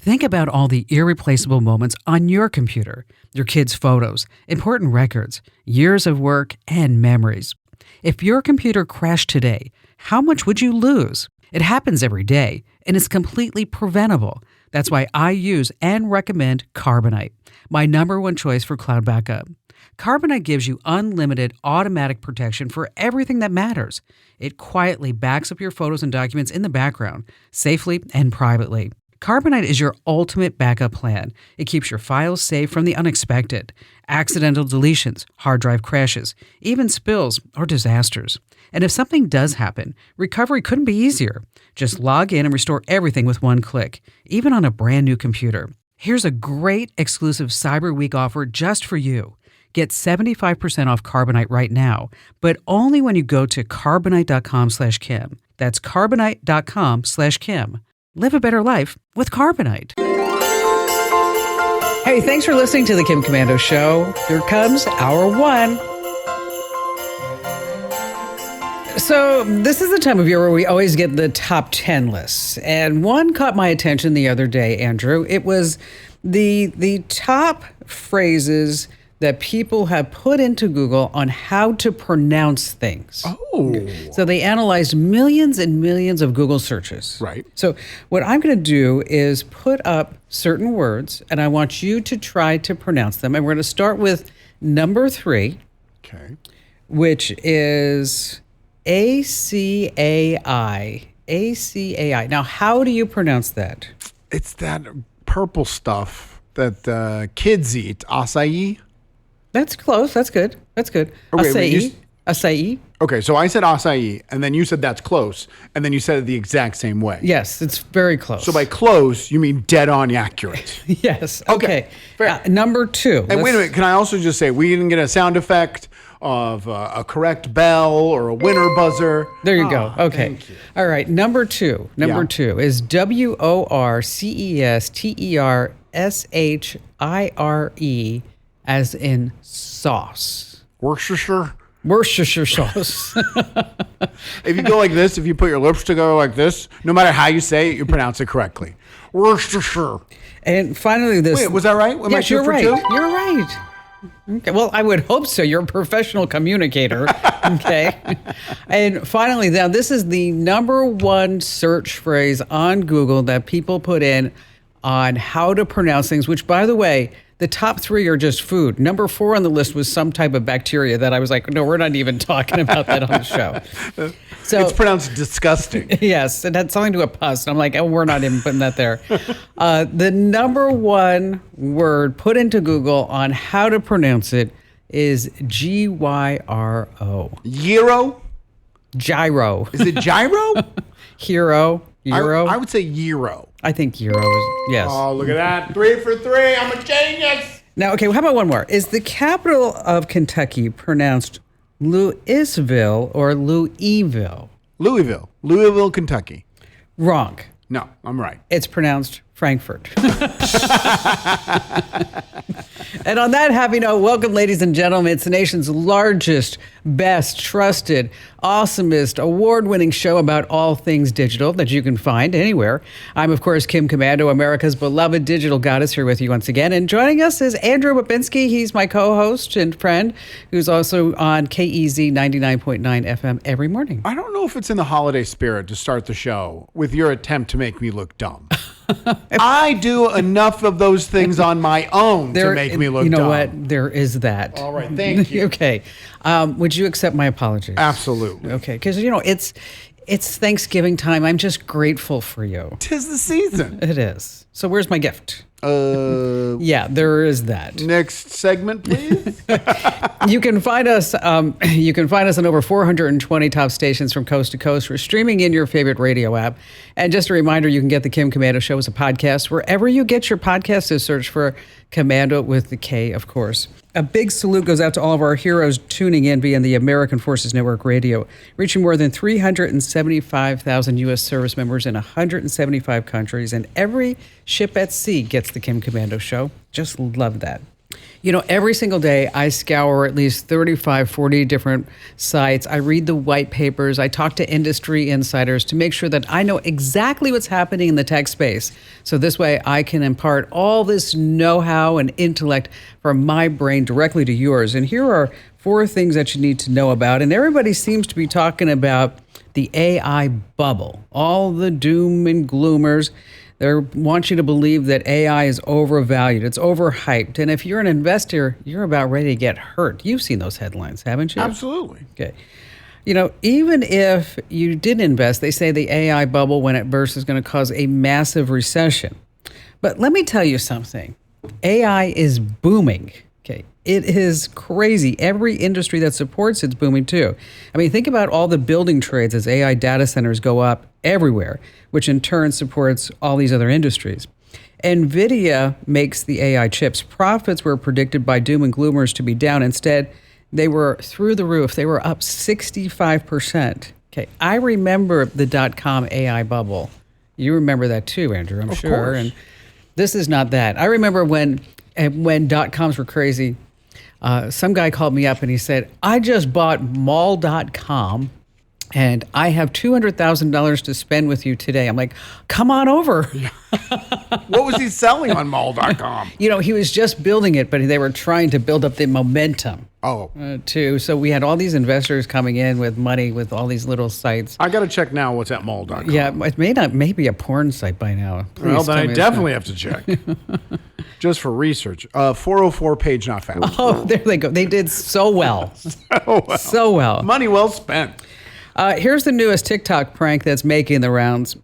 Think about all the irreplaceable moments on your computer, your kids' photos, important records, years of work, and memories. If your computer crashed today, how much would you lose? It happens every day, and it's completely preventable. That's why I use and recommend Carbonite, my number one choice for cloud backup. Carbonite gives you unlimited automatic protection for everything that matters. It quietly backs up your photos and documents in the background, safely and privately. Carbonite is your ultimate backup plan. It keeps your files safe from the unexpected, accidental deletions, hard drive crashes, even spills or disasters. And if something does happen, recovery couldn't be easier. Just log in and restore everything with one click, even on a brand new computer. Here's a great exclusive Cyber Week offer just for you. Get 75% off Carbonite right now, but only when you go to Carbonite.com/Kim. That's Carbonite.com/Kim. Live a better life with Carbonite. Hey, thanks for listening to the Kim Komando Show. Here comes hour one. So this is the time of year where we always get the top 10 lists. And one caught my attention the other day, Andrew. It was the top phrases that people have put into Google on how to pronounce things. Oh. So they analyzed millions and millions of Google searches. Right. So what I'm going to do is put up certain words, and I want you to try to pronounce them. And we're going to start with number 3, Okay. which is ACAI. ACAI. Now, how do you pronounce that? It's that purple stuff that kids eat. Acai. That's close. That's good. That's good. Okay, wait, Acai. Acai. Okay, so I said acai, and then you said that's close, and then you said it the exact same way. Yes, it's very close. So by close, you mean dead on accurate. Yes. Okay, Okay. fair. Number 2. And wait a minute, can I also just say we didn't get a sound effect of a correct bell or a winner buzzer? There you go. Okay. Thank you. All right. Number 2. Number Yeah. 2 is WORCESTERSHIRE, as in sauce. Worcestershire. Worcestershire sauce. If you go like this, if you put your lips together like this, no matter how you say it, you pronounce it correctly. Worcestershire. And finally, this. Wait, was that right? Am I Yes, two you're for right. two? You're right. Okay. Well, I would hope so. You're a professional communicator. Okay. And finally, now this is the number 1 search phrase on Google that people put in on how to pronounce things, which, by the way, the top 3 are just food. Number 4 on the list was some type of bacteria that I was like, no, we're not even talking about that on the show. So It's pronounced disgusting. yes, it had something to do with pus. And I'm like, oh, we're not even putting that there. The number 1 word put into Google on how to pronounce it is GYRO. Gyro? Gyro. Is it gyro? Hero. Euro. I would say gyro. I think Euro is, yes. Oh, look at that. 3 for 3. I'm a genius. Now, okay, how about one more? Is the capital of Kentucky pronounced Louisville or Louisville? Louisville, Kentucky. Wrong. No, I'm right. It's pronounced Frankfurt. And on that happy note, welcome, ladies and gentlemen. It's the nation's largest, best, trusted, awesomest, award-winning show about all things digital that you can find anywhere. I'm, of course, Kim Komando, America's beloved digital goddess, here with you once again. And joining us is Andrew Babinski. He's my co-host and friend, who's also on KEZ 99.9 FM every morning. I don't know if it's in the holiday spirit to start the show with your attempt to make me look dumb. I do enough of those things on my own to make me look dumb. You know what? There is that. All right, thank you. Okay. Would you accept my apologies? Absolutely. Okay, because, it's Thanksgiving time. I'm just grateful for you. 'Tis the season. It is. So where's my gift? Yeah, there is that. Next segment, please. You can find us. You can find us on over 420 top stations from coast to coast. We're streaming in your favorite radio app. And just a reminder, you can get the Kim Komando Show as a podcast wherever you get your podcasts. So search for Komando with the K, of course. A big salute goes out to all of our heroes tuning in via the American Forces Network Radio, reaching more than 375,000 U.S. service members in 175 countries. And every ship at sea gets the Kim Komando Show. Just love that. Every single day I scour at least 35, 40 different sites. I read the white papers. I talk to industry insiders to make sure that I know exactly what's happening in the tech space. So this way I can impart all this know-how and intellect from my brain directly to yours. And here are 4 things that you need to know about. And everybody seems to be talking about the AI bubble, all the doom and gloomers. They want you to believe that AI is overvalued. It's overhyped. And if you're an investor, you're about ready to get hurt. You've seen those headlines, haven't you? Absolutely. Okay. Even if you did invest, they say the AI bubble, when it bursts, is going to cause a massive recession. But let me tell you something. AI is booming. Okay. It is crazy. Every industry that supports it's booming too. I mean, think about all the building trades as AI data centers go up everywhere, which in turn supports all these other industries. NVIDIA makes the AI chips. Profits were predicted by doom and gloomers to be down. Instead, they were through the roof. They were up 65%. Okay, I remember the .com AI bubble. You remember that too, Andrew, I'm sure. Course. And this is not that. I remember when .coms were crazy. Some guy called me up and he said, I just bought mall.com and I have $200,000 to spend with you today. I'm like, come on over. What was he selling on mall.com? He was just building it, but they were trying to build up the momentum. Too. So we had all these investors coming in with money with all these little sites. I got to check now what's at mall.com. Yeah, it may be a porn site by now. Please well, then I definitely not. have to check. Just for research. 404 page not found. Oh, there they go. They did so well. So well. Money well spent. Here's the newest TikTok prank that's making the rounds.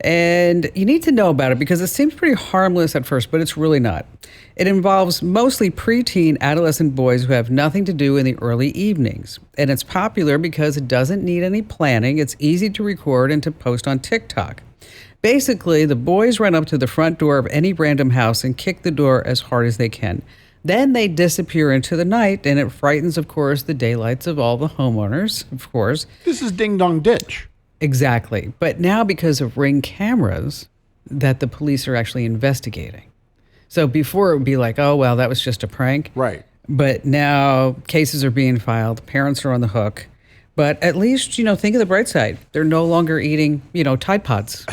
And you need to know about it because it seems pretty harmless at first, but it's really not. It involves mostly preteen adolescent boys who have nothing to do in the early evenings. And it's popular because it doesn't need any planning. It's easy to record and to post on TikTok. Basically, the boys run up to the front door of any random house and kick the door as hard as they can. Then they disappear into the night, and it frightens, of course, the daylights of all the homeowners, of course. This is Ding Dong Ditch. Exactly. But now, because of Ring cameras, that the police are actually investigating. So before it would be like, oh, well, that was just a prank. Right. But now cases are being filed. Parents are on the hook. But at least, think of the bright side. They're no longer eating, Tide Pods.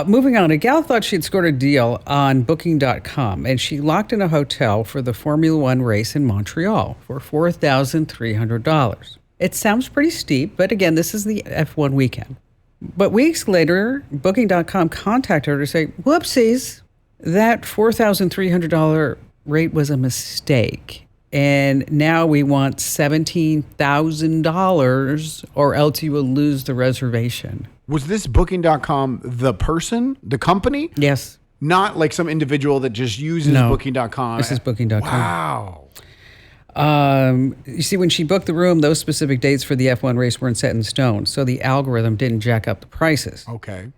Moving on, a gal thought she'd scored a deal on Booking.com, and she locked in a hotel for the Formula One race in Montreal for $4,300. It sounds pretty steep, but again, this is the F1 weekend. But weeks later, Booking.com contacted her to say, whoopsies, that $4,300 rate was a mistake. And now we want $17,000 or else you will lose the reservation. Was this Booking.com the person, the company? Yes. Not like some individual that just uses Booking.com? This is Booking.com. Wow. You see, when she booked the room, those specific dates for the F1 race weren't set in stone. So the algorithm didn't jack up the prices. Okay.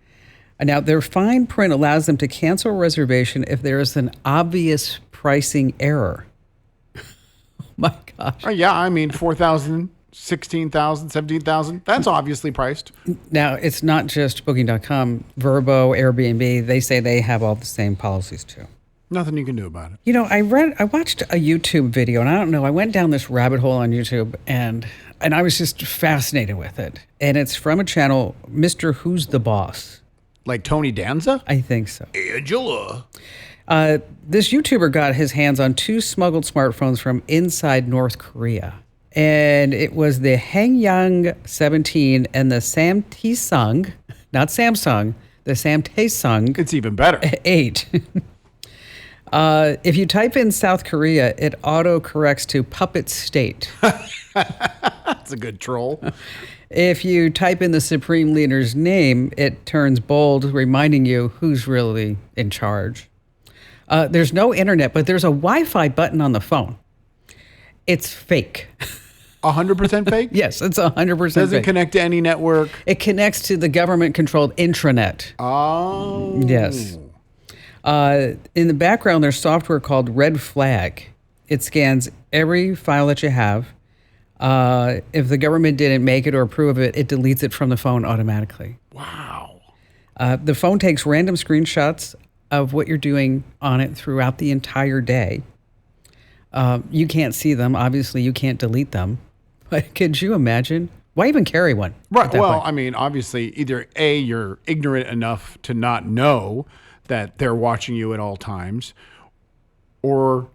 Now, their fine print allows them to cancel a reservation if there is an obvious pricing error. My gosh. Yeah, I mean, 4,000, 16,000, 17,000. That's obviously priced. Now, it's not just Booking.com. Vrbo, Airbnb, they say they have all the same policies too. Nothing you can do about it. I watched a YouTube video, and I don't know, I went down this rabbit hole on YouTube, and I was just fascinated with it. And it's from a channel, Mr. Who's the Boss. Like Tony Danza? I think so. Angela. This YouTuber got his hands on 2 smuggled smartphones from inside North Korea. And it was the Hangyang 17 and the Samsung, not Samsung, the Samsung. It's even better. 8. If you type in South Korea, it auto-corrects to Puppet State. That's a good troll. If you type in the Supreme Leader's name, it turns bold, reminding you who's really in charge. There's no internet, but there's a Wi-Fi button on the phone. It's fake. 100% fake? Yes, it's 100% Doesn't fake. connect to any network? It connects to the government-controlled intranet. Oh. Yes. In the background, there's software called Red Flag. It scans every file that you have. If the government didn't make it or approve of it, it deletes it from the phone automatically. Wow. The phone takes random screenshots of what you're doing on it throughout the entire day. You can't see them. Obviously, you can't delete them. But could you imagine? Why even carry one? Right. Well, I mean, obviously, either A, you're ignorant enough to not know that they're watching you at all times, or,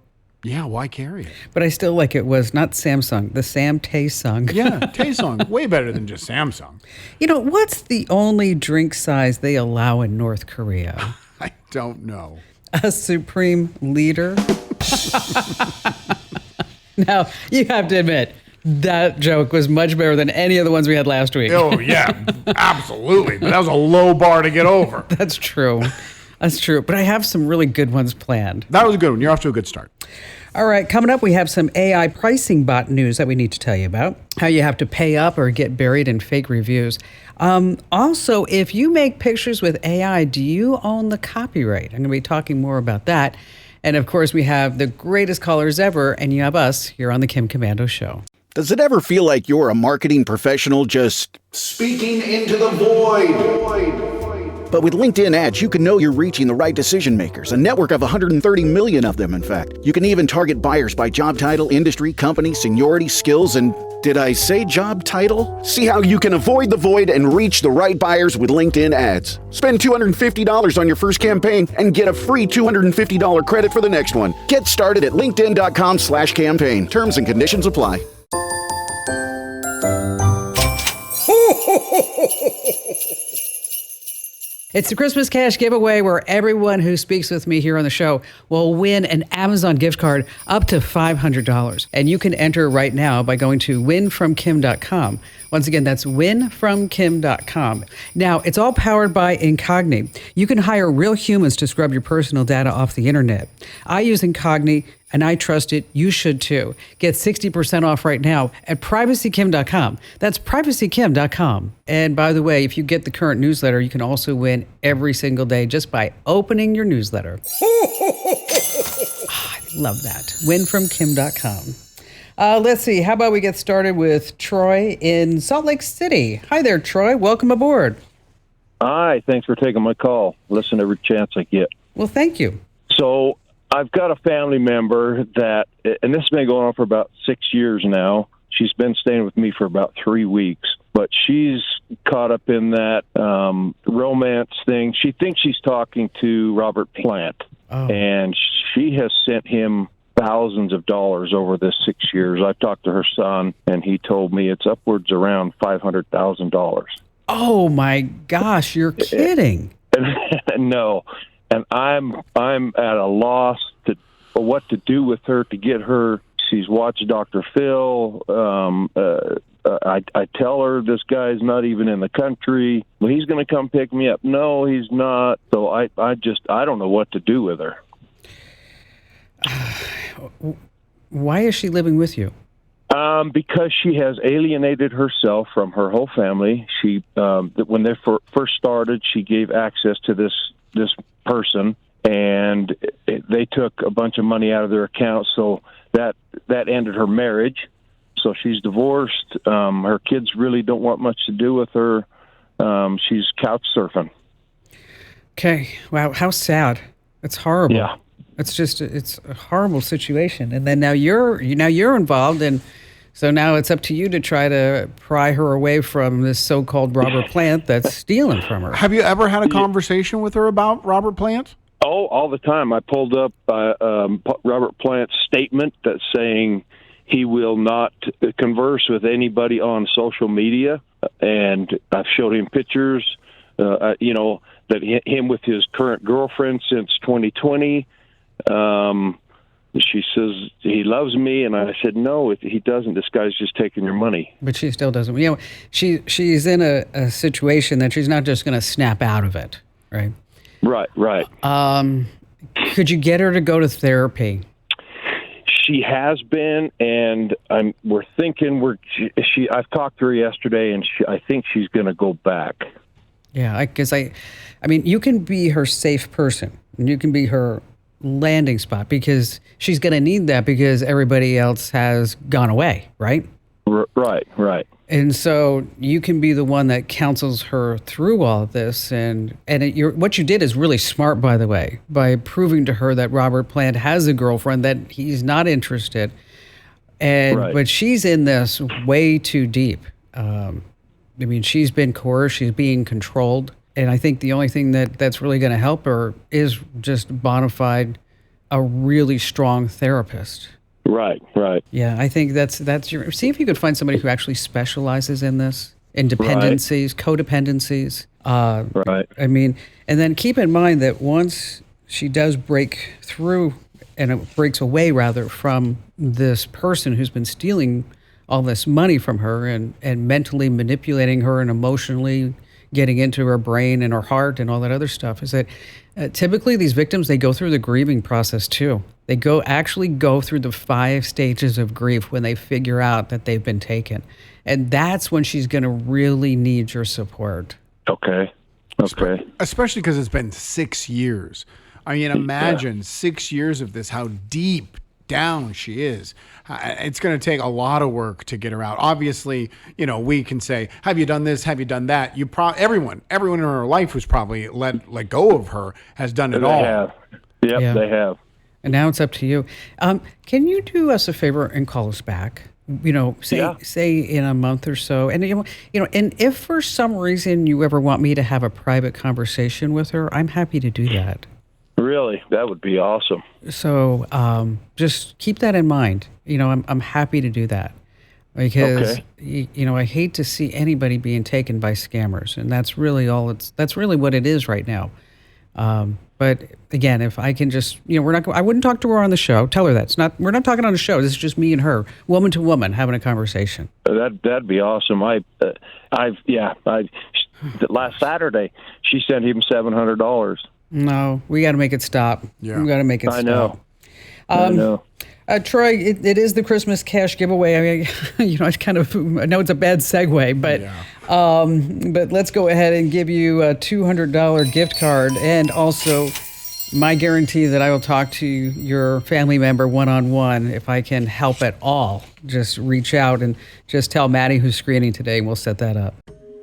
yeah, why carry it? But I still like it was not Samsung, the Sam Taesung. Yeah, Taesung, way better than just Samsung. You know, what's the only drink size they allow in North Korea? I don't know. A Supreme Leader? Now, you have to admit, that joke was much better than any of the ones we had last week. Oh, yeah, absolutely. But that was a low bar to get over. That's true. That's true. But I have some really good ones planned. That was a good one. You're off to a good start. All right, coming up, we have some AI pricing bot news that we need to tell you about. How you have to pay up or get buried in fake reviews. Also, if you make pictures with AI, do you own the copyright? I'm going to be talking more about that. And of course, we have the greatest callers ever, and you have us here on the Kim Komando Show. Does it ever feel like you're a marketing professional just speaking into the void? But with LinkedIn ads, you can know you're reaching the right decision makers, a network of 130 million of them, in fact. You can even target buyers by job title, industry, company, seniority, skills, and did I say job title? See how you can avoid the void and reach the right buyers with LinkedIn ads. Spend $250 on your first campaign and get a free $250 credit for the next one. Get started at linkedin.com/campaign. Terms and conditions apply. It's the Christmas Cash giveaway where everyone who speaks with me here on the show will win an Amazon gift card up to $500. And you can enter right now by going to winfromkim.com. Once again, that's winfromkim.com. Now, it's all powered by Incogni. You can hire real humans to scrub your personal data off the internet. I use Incogni, and I trust it. You should too. Get 60% off right now at privacykim.com. That's privacykim.com. And by the way, if you get the current newsletter, you can also win every single day just by opening your newsletter. I love that. Winfromkim.com. Let's see. How about we get started with Troy in Salt Lake City? Hi there, Troy. Welcome aboard. Hi. Thanks for taking my call. Listen every chance I get. Well, thank you. So I've got a family member that, and this has been going on for about 6 years now. She's been staying with me for about 3 weeks, but she's caught up in that romance thing. She thinks she's talking to Robert Plant, and she has sent him thousands of dollars over this 6 years. I've talked to her son, and he told me it's upwards around $500,000. Oh my gosh, you're kidding. No. And I'm at a loss for what to do with her to get her. She's watched Dr. Phil. I tell her this guy's not even in the country. Well, he's going to come pick me up. No, he's not. So I don't know what to do with her. Why is she living with you? Because she has alienated herself from her whole family. She, when they first started, she gave access to this person, and they took a bunch of money out of their account, so that ended her marriage. So she's divorced. Her kids really don't want much to do with her. She's couch surfing. Okay. Wow. How sad. It's horrible. Yeah. It's a horrible situation. And then now you're involved, and so now it's up to you to try to pry her away from this so-called Robert Plant that's stealing from her. Have you ever had a conversation with her about Robert Plant? Oh, all the time. I pulled up Robert Plant's statement that's saying he will not converse with anybody on social media, and I've showed him pictures, that him with his current girlfriend since 2020. She says he loves me, and I said, no, he doesn't. This guy's just taking your money. But she still doesn't. You know, she's in a situation that she's not just going to snap out of it, right? Right. Could you get her to go to therapy? She has been, and we're thinking I've talked to her yesterday, and I think she's going to go back. Yeah, because I mean, you can be her safe person, and you can be her landing spot, because she's going to need that because everybody else has gone away, right? Right. And so you can be the one that counsels her through all of this. What you did is really smart, by the way, by proving to her that Robert Plant has a girlfriend, that he's not interested. But she's in this way too deep. She's been coerced, she's being controlled. And I think the only thing that's really going to help her is just bona fide, a really strong therapist. Right. Yeah, I think that's see if you could find somebody who actually specializes in this, in dependencies, codependencies. Right. And then keep in mind that once she does break through, and it breaks away rather from this person who's been stealing all this money from her and mentally manipulating her and emotionally getting into her brain and her heart and all that other stuff, is that typically these victims, they go through the grieving process too. They actually go through the 5 stages of grief when they figure out that they've been taken. And that's when she's going to really need your support. Okay. Especially because it's been 6 years. Imagine 6 years of this, how deep down she is. It's going to take a lot of work to get her out. Obviously, we can say, have you done this? Have you done that? Everyone in her life who's probably let go of her has done it all. Have. Yep, yeah. They have. And now it's up to you. Can you do us a favor and call us back? Say in a month or so. And and if for some reason you ever want me to have a private conversation with her, I'm happy to do that. Really? That would be awesome. So just keep that in mind. I'm happy to do that because, I hate to see anybody being taken by scammers. And that's really what it is right now. But again, if I can just, I wouldn't talk to her on the show. Tell her we're not talking on the show. This is just me and her, woman to woman, having a conversation. That'd be awesome. Last Saturday, she sent him $700. No, we got to make it stop. Yeah. We got to make it stop. I know. Troy, it is the Christmas cash giveaway. I know it's a bad segue, but let's go ahead and give you a $200 gift card, and also my guarantee that I will talk to your family member one-on-one if I can help at all. Just reach out and just tell Maddie who's screening today, and we'll set that up.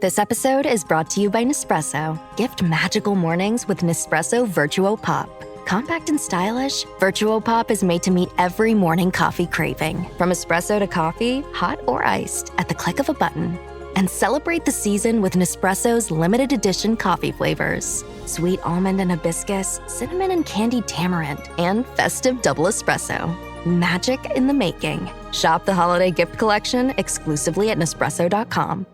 This episode is brought to you by Nespresso. Gift magical mornings with Nespresso Virtuo Pop. Compact and stylish, Virtuo Pop is made to meet every morning coffee craving. From espresso to coffee, hot or iced, at the click of a button. And celebrate the season with Nespresso's limited edition coffee flavors. Sweet almond and hibiscus, cinnamon and candied tamarind, and festive double espresso. Magic in the making. Shop the holiday gift collection exclusively at Nespresso.com.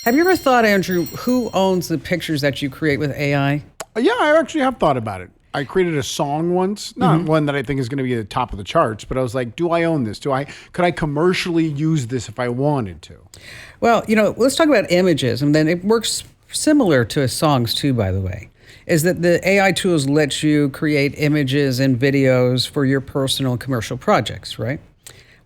Have you ever thought, Andrew, who owns the pictures that you create with AI? Yeah, I actually have thought about it. I created a song once, not one that I think is going to be at the top of the charts, but I was like, do I own this? Could I commercially use this if I wanted to? Well, let's talk about images, and then it works similar to songs too, by the way, is that the AI tools let you create images and videos for your personal commercial projects, right?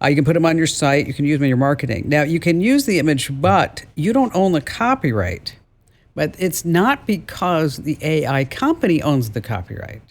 You can put them on your site. You can use them in your marketing. Now, you can use the image, but you don't own the copyright. But it's not because the AI company owns the copyright.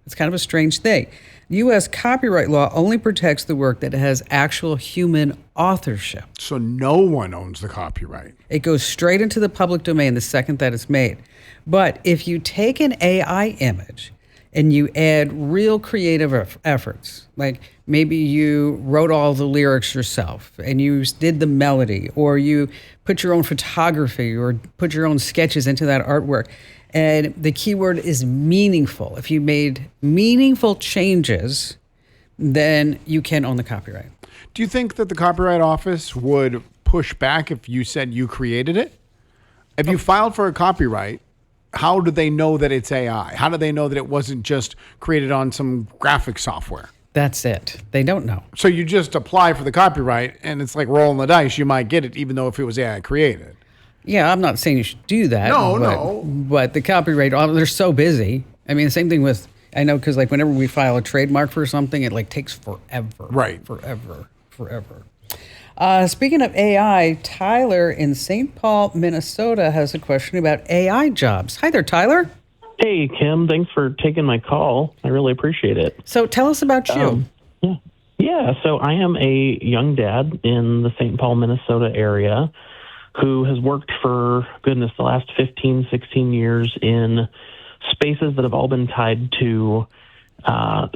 It's kind of a strange thing. U.S. copyright law only protects the work that has actual human authorship. So no one owns the copyright. It goes straight into the public domain the second that it's made. But if you take an AI image and you add real creative efforts, like maybe you wrote all the lyrics yourself and you did the melody, or you put your own photography or put your own sketches into that artwork, and the keyword is meaningful. If you made meaningful changes, then you can own the copyright. Do you think that the Copyright Office would push back if you said you created it? If you filed for a copyright, how do they know that it's AI? How do they know that it wasn't just created on some graphic software? That's it. They don't know. So you just apply for the copyright, and it's like rolling the dice. You might get it, even though if it was AI created. Yeah, I'm not saying you should do that. No. But the copyright, they're so busy. I mean, the same thing with, I know, because like whenever we file a trademark for something, it like takes forever. Right. Forever. Speaking of AI, Tyler in St. Paul, Minnesota has a question about AI jobs. Hi there, Tyler. Hey, Kim. Thanks for taking my call. I really appreciate it. So tell us about you. Yeah, so I am a young dad in the St. Paul, Minnesota area who has worked for, goodness, the last 15, 16 years in spaces that have all been tied to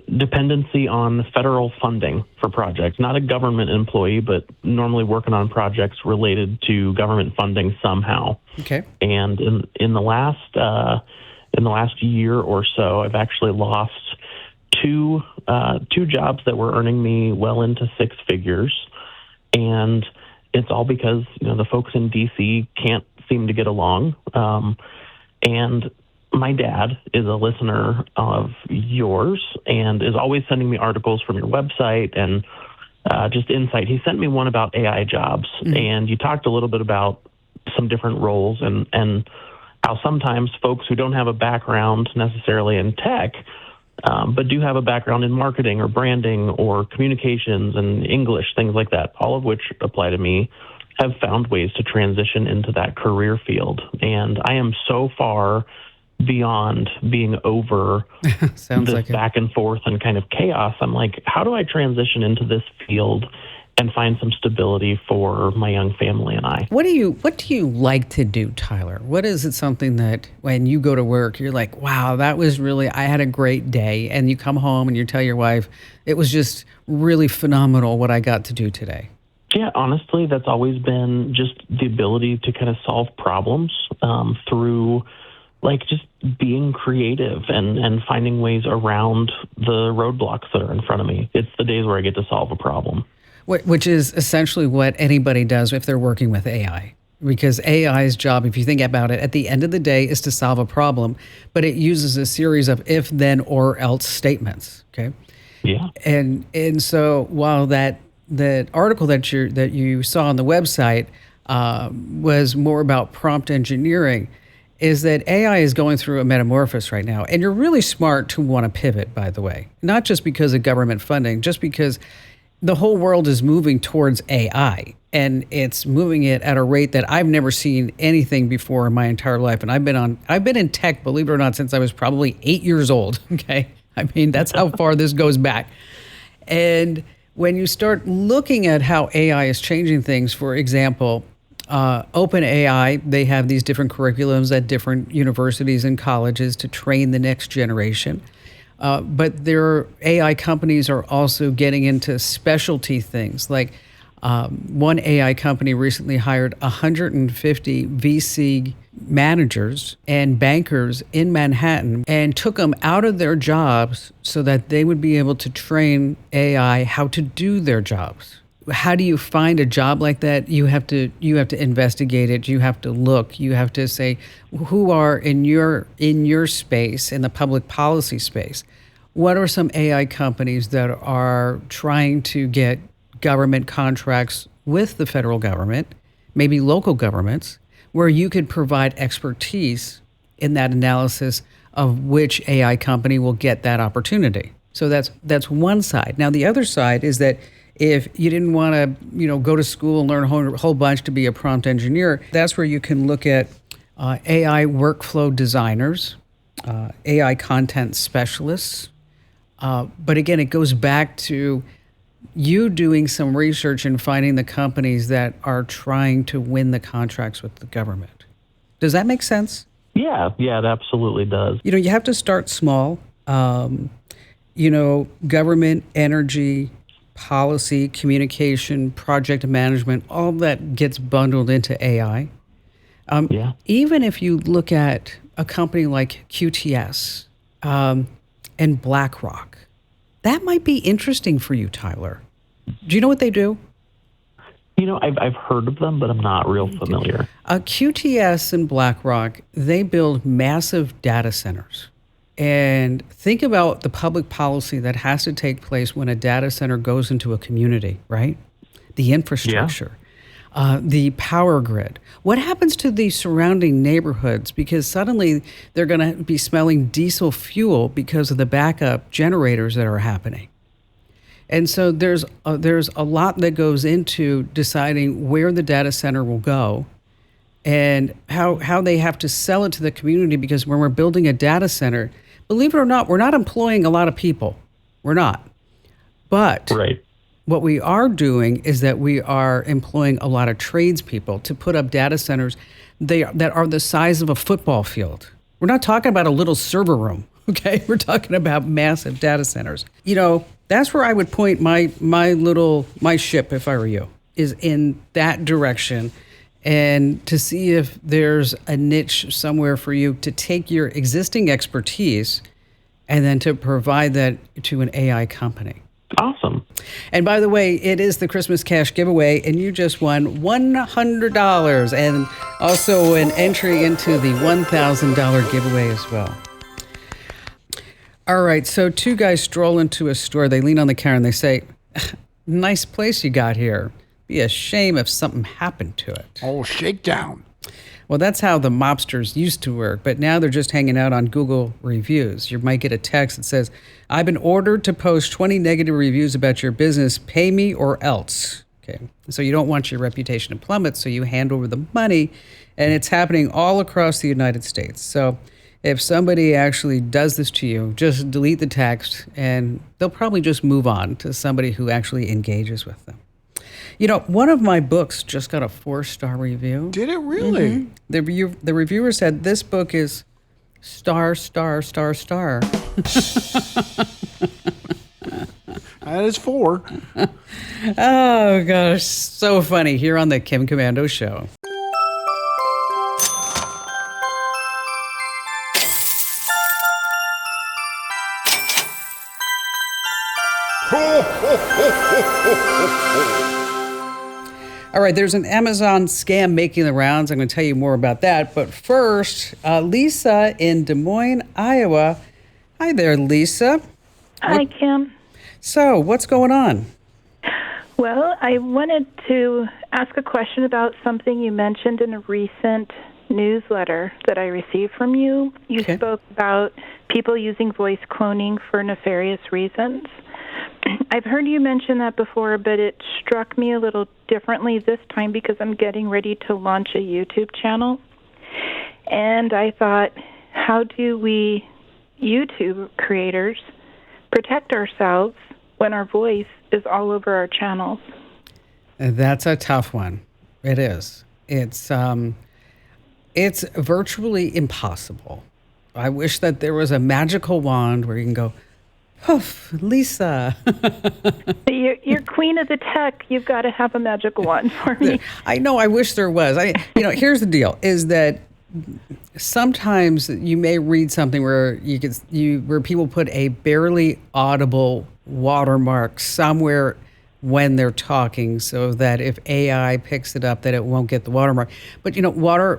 dependency on federal funding for projects. Not a government employee, but normally working on projects related to government funding somehow. Okay. And in the last year or so, I've actually lost two jobs that were earning me well into six figures, and it's all because the folks in DC can't seem to get along. And my dad is a listener of yours and is always sending me articles from your website and just insight. He sent me one about AI jobs, and you talked a little bit about some different roles and how sometimes folks who don't have a background necessarily in tech, but do have a background in marketing or branding or communications and English, things like that, all of which apply to me, have found ways to transition into that career field. And I am so far beyond being over this back and forth and kind of chaos. I'm like, how do I transition into this field and find some stability for my young family and I? What do you like to do, Tyler? What is it something that when you go to work, you're like, wow, that was really, I had a great day. And you come home and you tell your wife, it was just really phenomenal what I got to do today. Yeah, honestly, that's always been just the ability to kind of solve problems through like just being creative and finding ways around the roadblocks that are in front of me. It's the days where I get to solve a problem. Which is essentially what anybody does if they're working with AI. Because AI's job, if you think about it, at the end of the day is to solve a problem, but it uses a series of if, then, or else statements, okay? Yeah. And so while that article that you saw on the website was more about prompt engineering, is that AI is going through a metamorphosis right now. And you're really smart to want to pivot, by the way, not just because of government funding, just because the whole world is moving towards AI, and it's moving it at a rate that I've never seen anything before in my entire life. And I've been in tech, believe it or not, since I was probably 8 years old. Okay. I mean, that's how far this goes back. And when you start looking at how AI is changing things, for example, OpenAI, they have these different curriculums at different universities and colleges to train the next generation. But their AI companies are also getting into specialty things. Like one AI company recently hired 150 VC managers and bankers in Manhattan and took them out of their jobs so that they would be able to train AI how to do their jobs. How do you find a job like that? You have to investigate it. You have to look. You have to say, who are in your space, in the public policy space? What are some AI companies that are trying to get government contracts with the federal government, maybe local governments, where you could provide expertise in that analysis of which AI company will get that opportunity? So that's one side. Now the other side is that if you didn't want to, go to school and learn a whole bunch to be a prompt engineer, that's where you can look at AI workflow designers, AI content specialists. But again, it goes back to you doing some research and finding the companies that are trying to win the contracts with the government. Does that make sense? Yeah, it absolutely does. You have to start small. Government, energy, policy, communication, project management, all that gets bundled into AI. Even if you look at a company like QTS and BlackRock, that might be interesting for you, Tyler. Do you know what they do? I've heard of them, but I'm not real familiar. QTS and BlackRock, they build massive data centers. And think about the public policy that has to take place when a data center goes into a community, right? The infrastructure, the power grid. What happens to the surrounding neighborhoods? Because suddenly they're going to be smelling diesel fuel because of the backup generators that are happening. And so there's a lot that goes into deciding where the data center will go and how they have to sell it to the community, because when we're building a data center, believe it or not, we're not employing a lot of people. We're not. But right. What we are doing is that we are employing a lot of tradespeople to put up data centers that are the size of a football field. We're not talking about a little server room, okay? We're talking about massive data centers. That's where I would point my ship, if I were you, is in that direction, and to see if there's a niche somewhere for you to take your existing expertise and then to provide that to an AI company. Awesome. And by the way, it is the Christmas cash giveaway, and you just won $100 and also an entry into the $1,000 giveaway as well. All right, so two guys stroll into a store. They lean on the counter and they say, "Nice place you got here. Be a shame if something happened to it." Oh, shakedown. Well, that's how the mobsters used to work, but now they're just hanging out on Google reviews. You might get a text that says, "I've been ordered to post 20 negative reviews about your business. Pay me or else." Okay. So you don't want your reputation to plummet, so you hand over the money, and it's happening all across the United States. So if somebody actually does this to you, just delete the text, and they'll probably just move on to somebody who actually engages with them. One of my books just got a 4-star review. Did it really? Mm-hmm. The reviewer said this book is star, star, star, star. That is 4. Oh, gosh. So funny here on the Kim Komando Show. All right, there's an Amazon scam making the rounds. I'm going to tell you more about that. But first, Lisa in Des Moines, Iowa. Hi there, Lisa. Hi, Kim. So, what's going on? Well, I wanted to ask a question about something you mentioned in a recent newsletter that I received from you. You spoke about people using voice cloning for nefarious reasons. I've heard you mention that before, but it struck me a little differently this time because I'm getting ready to launch a YouTube channel. And I thought, how do we YouTube creators protect ourselves when our voice is all over our channels? That's a tough one. It is. It's virtually impossible. I wish that there was a magical wand where you can go, "Poof, Lisa." You're queen of the tech. You've got to have a magical wand for me. I know. I wish there was. Here's the deal: is that sometimes you may read something where where people put a barely audible watermark somewhere when they're talking, so that if AI picks it up, that it won't get the watermark. But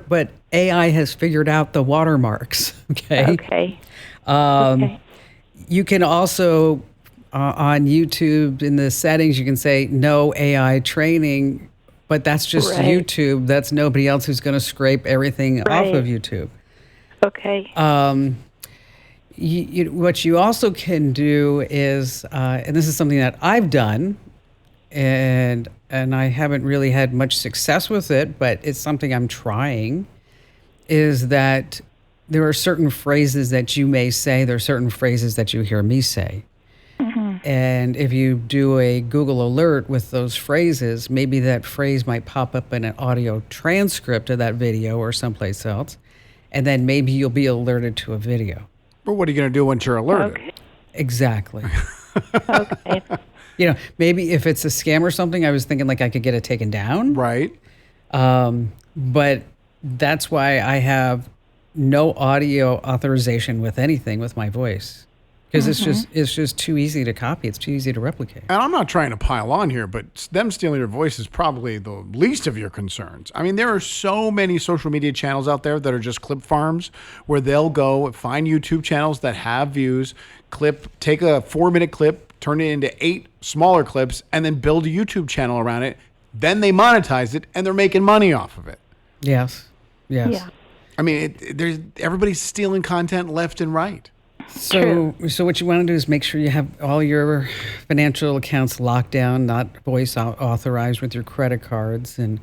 but AI has figured out the watermarks. Okay. Okay. Okay. You can also, on YouTube, in the settings, you can say no AI training, but that's just YouTube. That's nobody else who's going to scrape everything off of YouTube. Okay. What you also can do is, and this is something that I've done, and I haven't really had much success with it, but it's something I'm trying, is that there are certain phrases that you may say, there are certain phrases that you hear me say. Mm-hmm. And if you do a Google alert with those phrases, maybe that phrase might pop up in an audio transcript of that video or someplace else. And then maybe you'll be alerted to a video. But what are you going to do once you're alerted? Okay. Exactly. Okay. Maybe if it's a scam or something, I was thinking like I could get it taken down. Right. But that's why I have no audio authorization with anything with my voice, because it's just too easy to copy. It's too easy to replicate. And I'm not trying to pile on here, but them stealing your voice is probably the least of your concerns. I mean, there are so many social media channels out there that are just clip farms where they'll go find YouTube channels that have views, take a 4-minute clip, turn it into 8 smaller clips, and then build a YouTube channel around it. Then they monetize it, and they're making money off of it. Yes. Yeah. I mean, everybody's stealing content left and right. So what you want to do is make sure you have all your financial accounts locked down, not voice authorized with your credit cards, and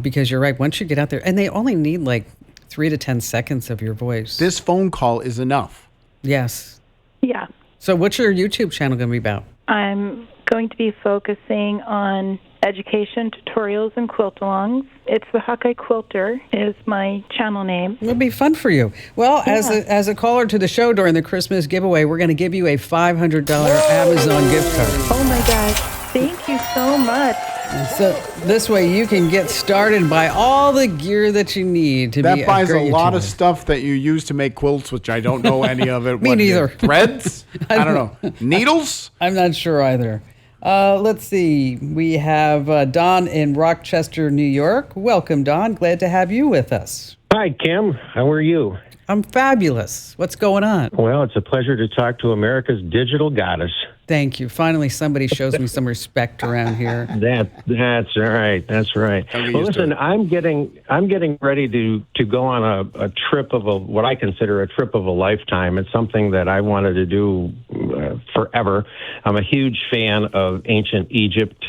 because you're right, once you get out there, and they only need like 3 to 10 seconds of your voice. This phone call is enough. Yes. Yeah. So what's your YouTube channel going to be about? I'm going to be focusing on education, tutorials, and quilt-alongs. It's the Hawkeye Quilter is my channel name. It'll be fun for you. Well, as a caller to the show during the Christmas giveaway, we're going to give you a $500 Amazon gift card. Oh my gosh. Thank you so much. And so this way you can get started and buy all the gear that you need to be That buys a great lot of YouTuber. stuff that you use to make quilts, which I don't know any of it. Me neither. Threads? I don't know. Needles? I'm not sure either. Let's see. We have Don in Rochester, New York. Welcome, Don. Glad to have you with us. Hi, Kim. How are you? I'm fabulous. What's going on? Well, it's a pleasure to talk to America's digital goddess. Thank you. Finally, somebody shows me some respect around here. That's right. That's right. Well, listen, I'm getting ready to go on a trip of what I consider a trip of a lifetime. It's something that I wanted to do forever. I'm a huge fan of ancient Egypt.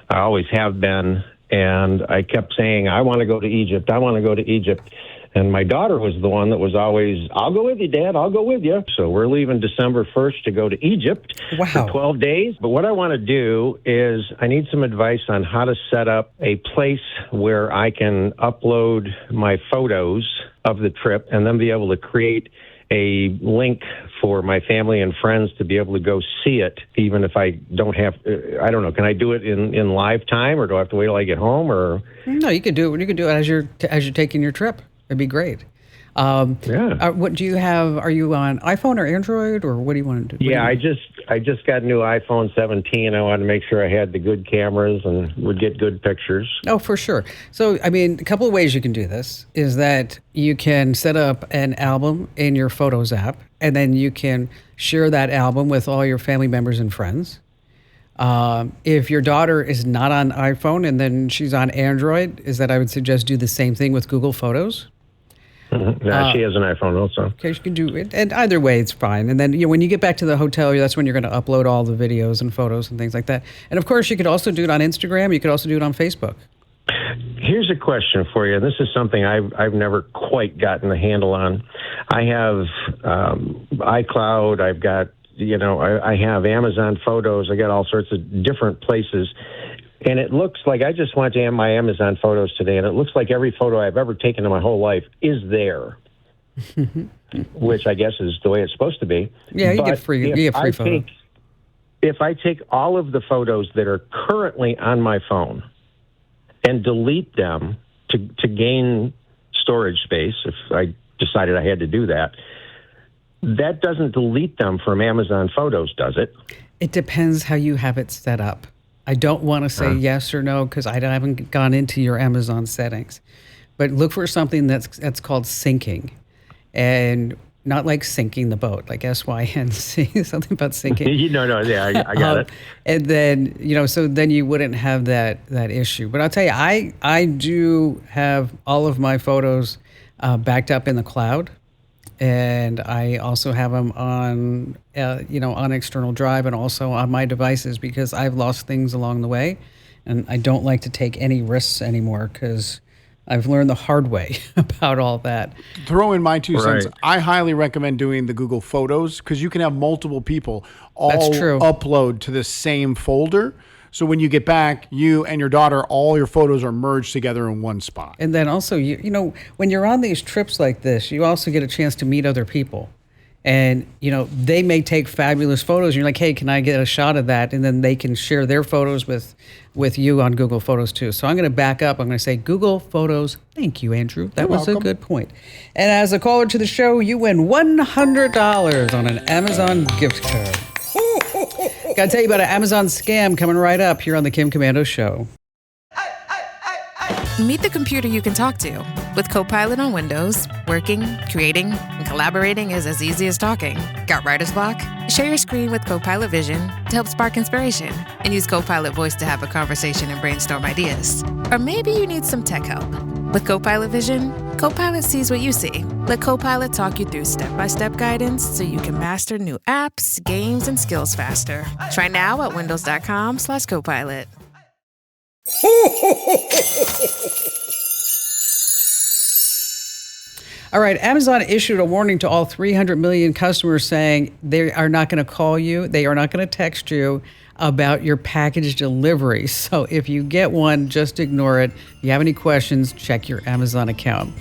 I always have been, and I kept saying, I want to go to Egypt. I want to go to Egypt. And my daughter was the one that was always, I'll go with you, Dad. I'll go with you. So we're leaving December 1st to go to Egypt for 12 days. But what I want to do is I need some advice on how to set up a place where I can upload my photos of the trip and then be able to create a link for my family and friends to be able to go see it, even if I don't have, I don't know, can I do it in live time, or do I have to wait till I get home? Or No, you can do it. You can do it as you're taking your trip. It'd be great. What do you have? Are you on iPhone or Android, or what do you want to do? Yeah, I just got a new iPhone 17. I wanted to make sure I had the good cameras and would get good pictures. Oh, for sure. So, I mean, a couple of ways you can do this is that you can set up an album in your Photos app, and then you can share that album with all your family members and friends. If your daughter is not on iPhone and then she's on Android, is that I would suggest do the same thing with Google Photos. Yeah, she has an iPhone also. Okay, you can do it, and either way, it's fine. And then when you get back to the hotel, that's when you're going to upload all the videos and photos and things like that. And of course, you could also do it on Instagram. You could also do it on Facebook. Here's a question for you. This is something I've never quite gotten a handle on. I have iCloud. I've got I have Amazon Photos. I got all sorts of different places. And it looks like, I just went to my Amazon Photos today, and it looks like every photo I've ever taken in my whole life is there, which I guess is the way it's supposed to be. Yeah, you get free photos. If I take all of the photos that are currently on my phone and delete them to gain storage space, if I decided I had to do that, that doesn't delete them from Amazon Photos, does it? It depends how you have it set up. I don't want to say yes or no because I haven't gone into your Amazon settings. But look for something that's called syncing. And not like sinking the boat, like S-Y-N-C, something about sinking. Yeah, I got it. And then, so then you wouldn't have that issue. But I'll tell you, I do have all of my photos backed up in the cloud. And I also have them on, on external drive and also on my devices because I've lost things along the way. And I don't like to take any risks anymore because I've learned the hard way about all that. Throw in my 2 cents. I highly recommend doing the Google Photos because you can have multiple people all upload to the same folder. So when you get back, you and your daughter, all your photos are merged together in one spot. And then also, when you're on these trips like this, you also get a chance to meet other people. And, they may take fabulous photos. And you're like, hey, can I get a shot of that? And then they can share their photos with you on Google Photos too. So I'm going to back up. I'm going to say Google Photos. Thank you, Andrew. That was a good point. And as a caller to the show, you win $100 on an Amazon gift card. Got to tell you about an Amazon scam coming right up here on the Kim Komando Show. Meet the computer you can talk to. With Copilot on Windows, working, creating, and collaborating is as easy as talking. Got writer's block? Share your screen with Copilot Vision to help spark inspiration, and use Copilot Voice to have a conversation and brainstorm ideas. Or maybe you need some tech help. With Copilot Vision, Copilot sees what you see. Let Copilot talk you through step-by-step guidance so you can master new apps, games, and skills faster. Try now at windows.com/Copilot. All right, Amazon issued a warning to all 300 million customers saying they are not going to call you, they are not going to text you about your package delivery. So if you get one, just ignore it. If you have any questions, check your Amazon account.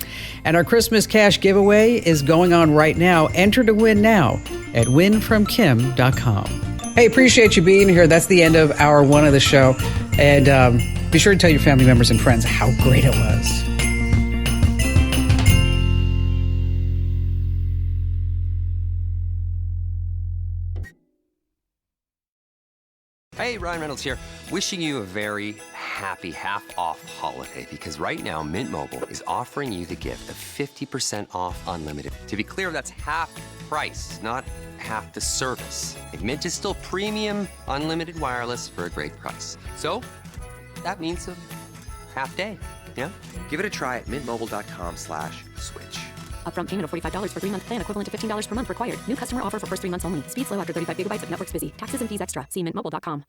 And our Christmas cash giveaway is going on right now. Enter to win now at winfromkim.com. Hey, appreciate you being here. That's the end of hour one of the show. And be sure to tell your family members and friends how great it was. Hey, Ryan Reynolds here. Wishing you a very happy half-off holiday because right now Mint Mobile is offering you the gift of 50% off unlimited. To be clear, that's half price, not half the service. And Mint is still premium unlimited wireless for a great price. So that means a half day, yeah? Give it a try at mintmobile.com/switch. Upfront payment of $45 for 3-month plan, equivalent to $15 per month required. New customer offer for first 3 months only. Speeds slow after 35 gigabytes if network's busy. Taxes and fees extra. See mintmobile.com.